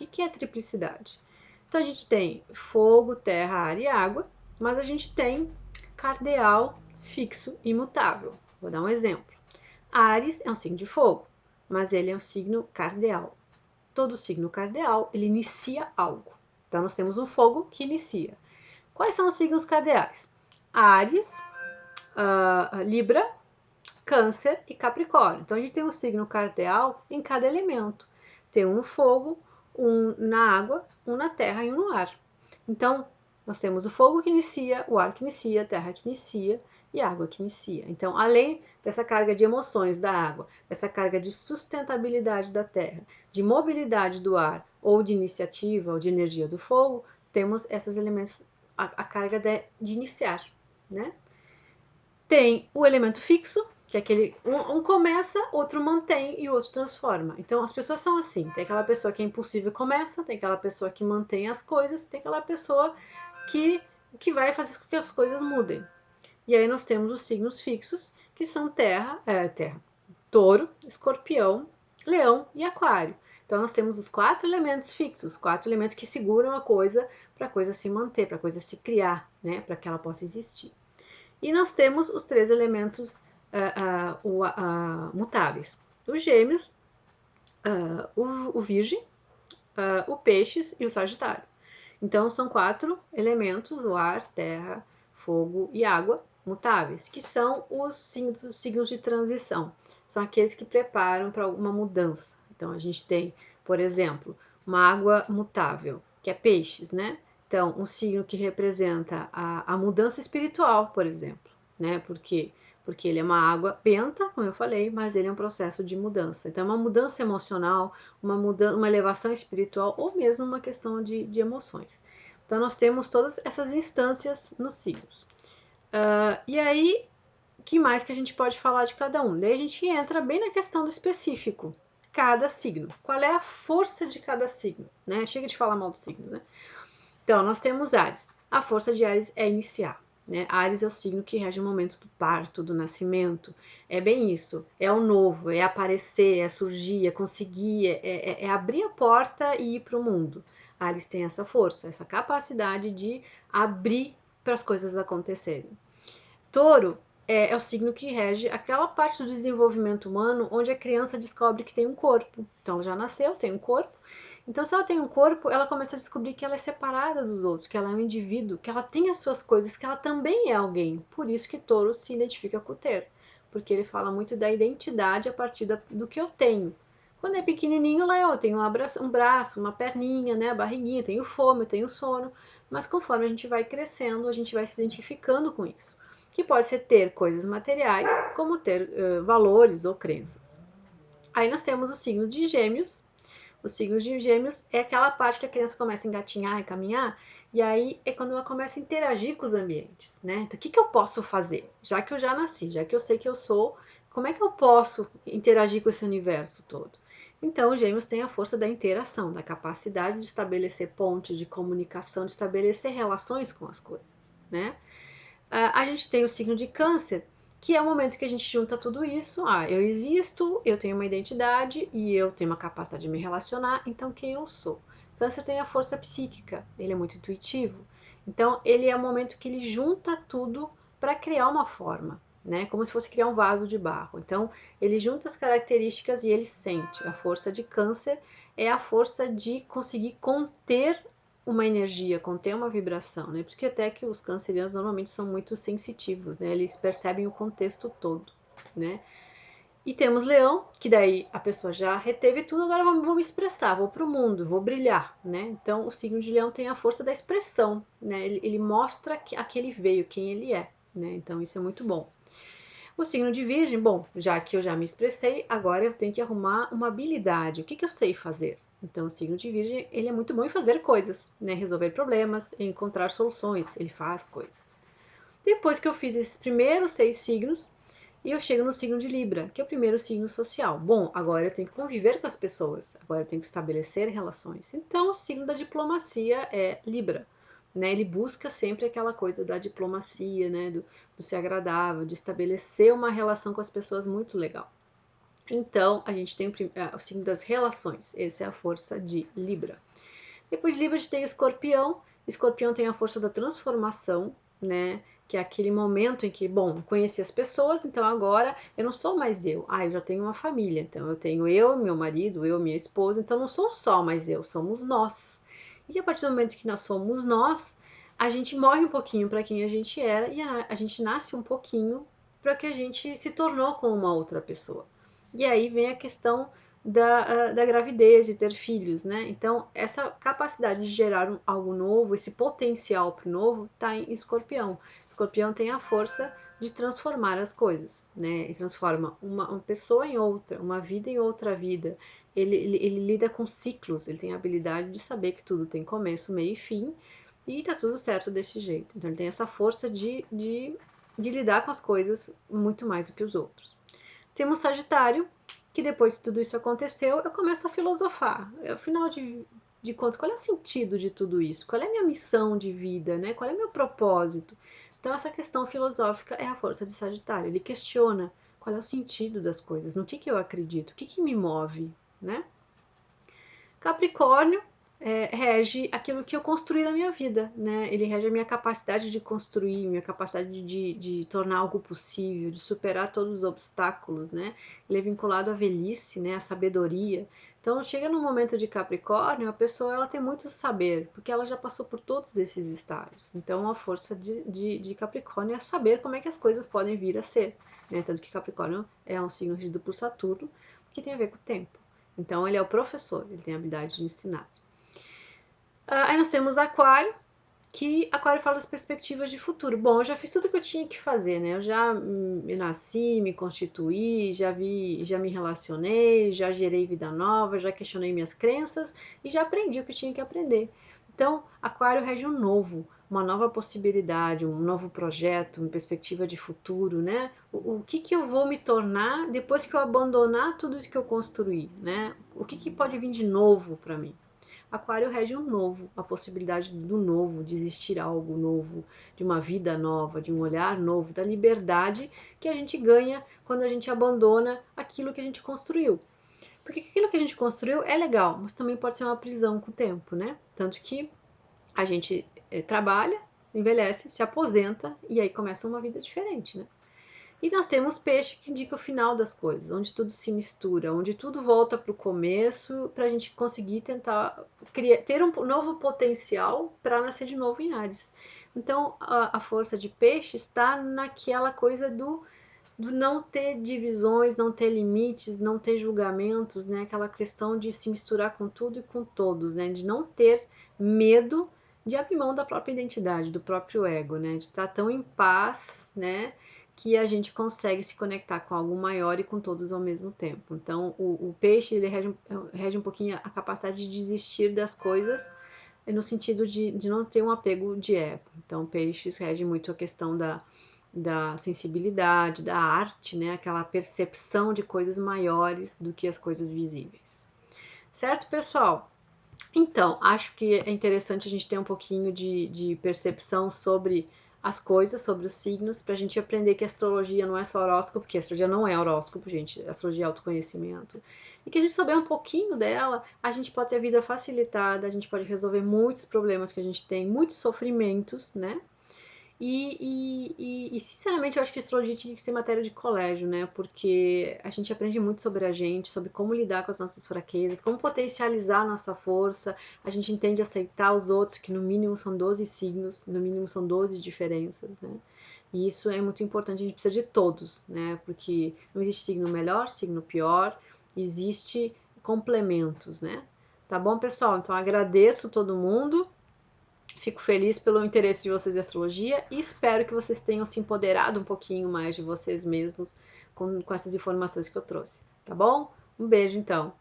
que é triplicidade? Então, a gente tem fogo, terra, ar e água, mas a gente tem cardeal, fixo e imutável. Vou dar um exemplo. Áries é um signo de fogo, mas ele é um signo cardeal. Todo signo cardeal, ele inicia algo. Então, nós temos um fogo que inicia. Quais são os signos cardeais? Áries, Libra, Câncer e Capricórnio. Então, a gente tem um signo cardeal em cada elemento. Tem um no fogo, um na água, um na terra e um no ar. Então, nós temos o fogo que inicia, o ar que inicia, a terra que inicia e a água que inicia. Então, além dessa carga de emoções da água, dessa carga de sustentabilidade da terra, de mobilidade do ar, ou de iniciativa, ou de energia do fogo, temos esses elementos, a carga de iniciar, né? Tem o elemento fixo, que é aquele, um começa, outro mantém e o outro transforma. Então, as pessoas são assim, tem aquela pessoa que é impulsiva e começa, tem aquela pessoa que mantém as coisas, tem aquela pessoa que vai fazer com que as coisas mudem. E aí nós temos os signos fixos, que são terra, touro, escorpião, leão e aquário. Então nós temos os 4 elementos fixos, 4 elementos que seguram a coisa para a coisa se manter, para a coisa se criar, né, para que ela possa existir. E nós temos os 3 elementos mutáveis: os gêmeos, o virgem, o peixes e o sagitário. Então são 4 elementos: o ar, terra, fogo e água mutáveis, que são os signos de transição. São aqueles que preparam para alguma mudança. Então a gente tem, por exemplo, uma água mutável, que é peixes, né? Então, um signo que representa a mudança espiritual, por exemplo, né? Porque ele é uma água benta, como eu falei, mas ele é um processo de mudança. Então, é uma mudança emocional, uma elevação espiritual ou mesmo uma questão de emoções. Então, nós temos todas essas instâncias nos signos. E aí, o que mais que a gente pode falar de cada um? Daí a gente entra bem na questão do específico. Cada signo. Qual é a força de cada signo? Né? Chega de falar mal dos signos, né? Então, nós temos Áries. A força de Áries é iniciar. Né? Áries é o signo que rege o momento do parto, do nascimento. É bem isso. É o novo, é aparecer, é surgir, é conseguir, é abrir a porta e ir para o mundo. Áries tem essa força, essa capacidade de abrir para as coisas acontecerem. Touro é o signo que rege aquela parte do desenvolvimento humano onde a criança descobre que tem um corpo. Então, ela já nasceu, tem um corpo. Então, se ela tem um corpo, ela começa a descobrir que ela é separada dos outros, que ela é um indivíduo, que ela tem as suas coisas, que ela também é alguém. Por isso que Touro se identifica com o ter, porque ele fala muito da identidade a partir do que eu tenho. Quando é pequenininho, lá eu tenho um braço, uma perninha, né, a barriguinha, eu tenho fome, eu tenho sono. Mas conforme a gente vai crescendo, a gente vai se identificando com isso. Que pode ser ter coisas materiais, como ter valores ou crenças. Aí nós temos o signo de Gêmeos. Os signos de Gêmeos é aquela parte que a criança começa a engatinhar e caminhar, e aí é quando ela começa a interagir com os ambientes, né? Então, o que eu posso fazer? Já que eu já nasci, já que eu sei que eu sou, como é que eu posso interagir com esse universo todo? Então, os Gêmeos têm a força da interação, da capacidade de estabelecer pontes de comunicação, de estabelecer relações com as coisas, né? A gente tem o signo de Câncer, que é o momento que a gente junta tudo isso. Eu existo, eu tenho uma identidade e eu tenho uma capacidade de me relacionar, então quem eu sou? Câncer tem a força psíquica, ele é muito intuitivo. Então, ele é o momento que ele junta tudo para criar uma forma, né? Como se fosse criar um vaso de barro. Então, ele junta as características e ele sente. A força de Câncer é a força de conseguir conter uma energia, conter uma vibração, né? Por isso que até que os cancerianos normalmente são muito sensitivos, né? Eles percebem o contexto todo, né? E temos Leão, que daí a pessoa já reteve tudo, agora vou me expressar, vou para o mundo, vou brilhar, né? Então o signo de Leão tem a força da expressão, né? Ele mostra a que ele veio, quem ele é, né? Então isso é muito bom. O signo de Virgem, bom, já que eu já me expressei, agora eu tenho que arrumar uma habilidade. O que eu sei fazer? Então, o signo de Virgem, ele é muito bom em fazer coisas, né? Resolver problemas, encontrar soluções, ele faz coisas. Depois que eu fiz esses primeiros 6 signos, eu chego no signo de Libra, que é o primeiro signo social. Bom, agora eu tenho que conviver com as pessoas, agora eu tenho que estabelecer relações. Então, o signo da diplomacia é Libra. Né, ele busca sempre aquela coisa da diplomacia, né, do ser agradável, de estabelecer uma relação com as pessoas muito legal. Então, a gente tem o signo das relações, essa é a força de Libra. Depois de Libra a gente tem Escorpião. Escorpião tem a força da transformação, né? Que é aquele momento em que, bom, conheci as pessoas, então agora eu não sou mais eu. Eu já tenho uma família, então eu tenho eu, meu marido, eu, minha esposa, então não sou só mais eu, somos nós. E a partir do momento que nós somos nós, a gente morre um pouquinho para quem a gente era e a gente nasce um pouquinho para que a gente se tornou com uma outra pessoa. E aí vem a questão da gravidez, de ter filhos, né? Então, essa capacidade de gerar algo novo, esse potencial para o novo, está em Escorpião. Escorpião tem a força de transformar as coisas, né? E transforma uma pessoa em outra, uma vida em outra vida. Ele lida com ciclos, ele tem a habilidade de saber que tudo tem começo, meio e fim, e tá tudo certo desse jeito. Então, ele tem essa força de lidar com as coisas muito mais do que os outros. Temos Sagitário, que depois que tudo isso aconteceu, eu começo a filosofar. Afinal de contas, qual é o sentido de tudo isso? Qual é a minha missão de vida, né? Qual é o meu propósito? Então, essa questão filosófica é a força de Sagitário. Ele questiona qual é o sentido das coisas, no que eu acredito, o que me move, né? Capricórnio rege aquilo que eu construí na minha vida, né? Ele rege a minha capacidade de construir, minha capacidade de tornar algo possível, de superar todos os obstáculos, né? Ele é vinculado à velhice, né? À sabedoria. Então, chega no momento de Capricórnio, a pessoa ela tem muito saber, porque ela já passou por todos esses estágios. Então, a força de Capricórnio é saber como é que as coisas podem vir a ser, né? Tanto que Capricórnio é um signo regido por Saturno, que tem a ver com o tempo. Então, ele é o professor, ele tem a habilidade de ensinar. Aí nós temos Aquário, que Aquário fala das perspectivas de futuro. Bom, eu já fiz tudo que eu tinha que fazer, né? Eu já me nasci, me constituí, já me relacionei, já gerei vida nova, já questionei minhas crenças e já aprendi o que eu tinha que aprender. Então, Aquário rege um novo, uma nova possibilidade, um novo projeto, uma perspectiva de futuro, né? O que eu vou me tornar depois que eu abandonar tudo isso que eu construí, né? O que pode vir de novo para mim? Aquário rege um novo, a possibilidade do novo, de existir algo novo, de uma vida nova, de um olhar novo, da liberdade que a gente ganha quando a gente abandona aquilo que a gente construiu. Porque aquilo que a gente construiu é legal, mas também pode ser uma prisão com o tempo, né? Tanto que a gente trabalha, envelhece, se aposenta e aí começa uma vida diferente, né? E nós temos peixe que indica o final das coisas, onde tudo se mistura, onde tudo volta para o começo, para a gente conseguir tentar ter um novo potencial para nascer de novo em Áries. Então, a força de peixe está naquela coisa do não ter divisões, não ter limites, não ter julgamentos, né? Aquela questão de se misturar com tudo e com todos, né? De não ter medo de abrir mão da própria identidade, do próprio ego, né? De estar tão em paz, né? Que a gente consegue se conectar com algo maior e com todos ao mesmo tempo. Então, o peixe, ele rege um pouquinho a capacidade de desistir das coisas no sentido de não ter um apego de ego. Então, peixes rege muito a questão da sensibilidade, da arte, né? Aquela percepção de coisas maiores do que as coisas visíveis. Certo, pessoal? Então, acho que é interessante a gente ter um pouquinho de percepção sobre as coisas, sobre os signos, para a gente aprender que a astrologia não é só horóscopo, porque a astrologia não é horóscopo, gente, a astrologia é autoconhecimento. E que a gente souber um pouquinho dela, a gente pode ter a vida facilitada, a gente pode resolver muitos problemas que a gente tem, muitos sofrimentos, né? Sinceramente, eu acho que astrologia tinha que ser matéria de colégio, né? Porque a gente aprende muito sobre a gente, sobre como lidar com as nossas fraquezas, como potencializar a nossa força. A gente entende aceitar os outros, que no mínimo são 12 signos, no mínimo são 12 diferenças, né? E isso é muito importante, a gente precisa de todos, né? Porque não existe signo melhor, signo pior, existe complementos, né? Tá bom, pessoal? Então agradeço todo mundo. Fico feliz pelo interesse de vocês em astrologia e espero que vocês tenham se empoderado um pouquinho mais de vocês mesmos com essas informações que eu trouxe, tá bom? Um beijo então!